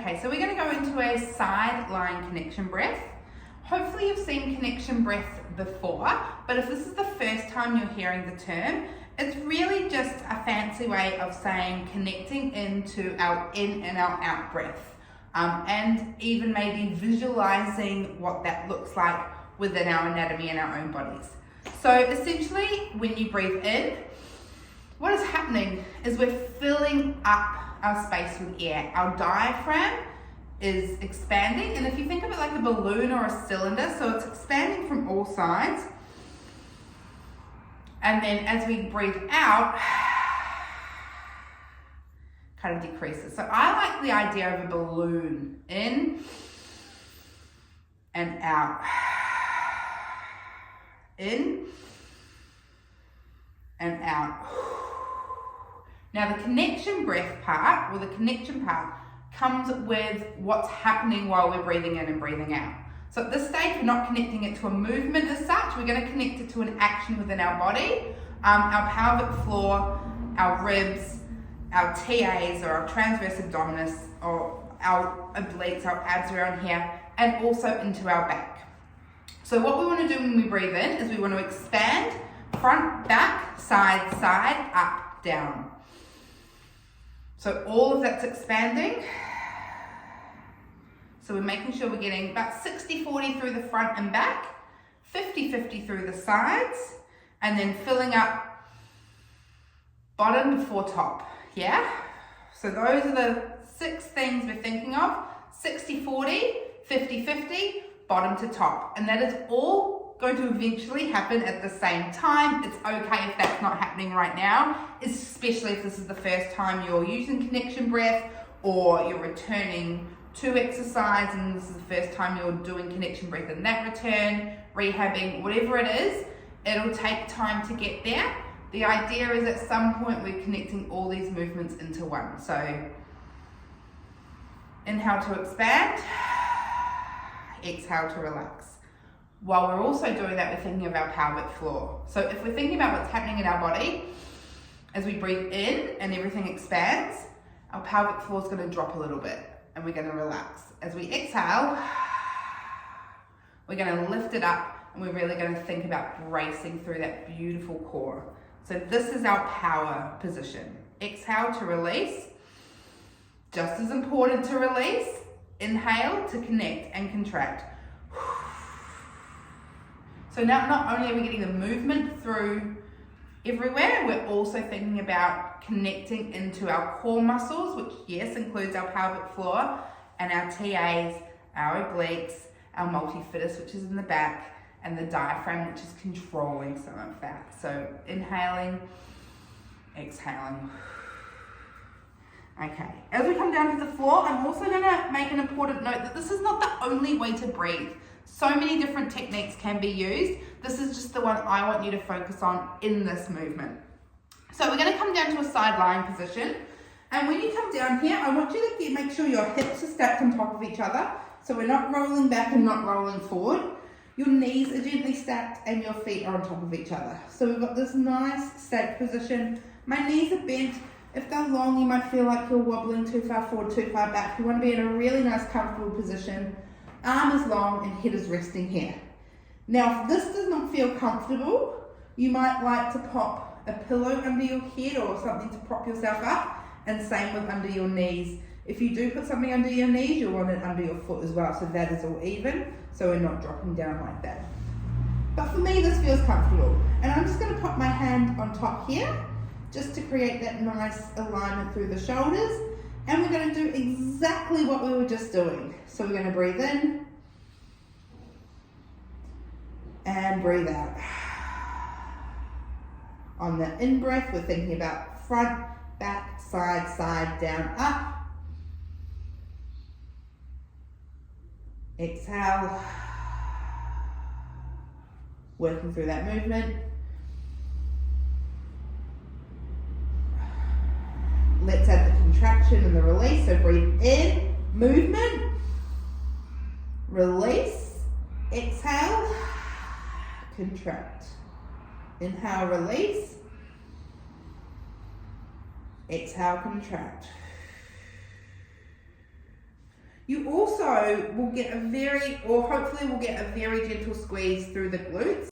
Okay, so we're going to go into a side lying connection breath. Hopefully you've seen connection breath before, but if this is the first time you're hearing the term, it's really just a fancy way of saying connecting into our in and our out breath, and even maybe visualizing what that looks like within our anatomy and our own bodies. So essentially, when you breathe in, what is happening is we're filling up our space with air. Our diaphragm is expanding, and if you think of it like a balloon or a cylinder, so it's expanding from all sides. And then as we breathe out, kind of decreases. So I like the idea of a balloon, in and out, in and out. Now the connection breath part, or the connection part, comes with what's happening while we're breathing in and breathing out. So at this stage, we're not connecting it to a movement as such, we're going to connect it to an action within our body, our pelvic floor, our ribs, our TAs or our transverse abdominis, or our obliques, our abs around here, and also into our back. So what we want to do when we breathe in is we want to expand front, back, side, side, up, down. So all of that's expanding. So we're making sure we're getting about 60-40 through the front and back, 50-50 through the sides, and then filling up bottom before top, yeah? So those are the 6 things we're thinking of: 60-40, 50-50, bottom to top. And that is all going to eventually happen at the same time. It's okay if that's not happening right now, especially if this is the first time you're using connection breath or you're returning to exercise and this is the first time you're doing connection breath in that return, rehabbing, whatever it is, it'll take time to get there. The idea is at some point we're connecting all these movements into one. So inhale to expand, exhale to relax. While we're also doing that, we're thinking of our pelvic floor. So if we're thinking about what's happening in our body, as we breathe in and everything expands, our pelvic floor is going to drop a little bit and we're going to relax. As we exhale, we're going to lift it up and we're really going to think about bracing through that beautiful core. So this is our power position. Exhale to release. Just as important to release, inhale to connect and contract. So now not only are we getting the movement through everywhere, we're also thinking about connecting into our core muscles, which yes, includes our pelvic floor and our TAs, our obliques, our multifidus, which is in the back, and the diaphragm, which is controlling some of that. So inhaling, exhaling. Okay, as we come down to the floor, I'm also going to make an important note that this is not the only way to breathe. So many different techniques can be used. This is just the one I want you to focus on in this movement. So we're going to come down to a side lying position. And when you come down here, I want you to make sure your hips are stacked on top of each other. So we're not rolling back and not rolling forward. Your knees are gently stacked and your feet are on top of each other. So we've got this nice stacked position. My knees are bent. If they're long, you might feel like you're wobbling too far forward, too far back. You want to be in a really nice, comfortable position. Arm is long and head is resting here. Now, if this does not feel comfortable, you might like to pop a pillow under your head or something to prop yourself up, and same with under your knees. If you do put something under your knees, you'll want it under your foot as well, so that is all even, so we're not dropping down like that. But for me, this feels comfortable. And I'm just going to put my hand on top here, just to create that nice alignment through the shoulders. And we're going to do exactly what we were just doing. So we're going to breathe in and breathe out. On the in-breath, we're thinking about front, back, side, side, down, up. Exhale. Working through that movement. Let's add the contraction and the release. So breathe in, movement, release, exhale, contract. Inhale, release, exhale, contract. You also will get a very, or hopefully will get a very gentle squeeze through the glutes.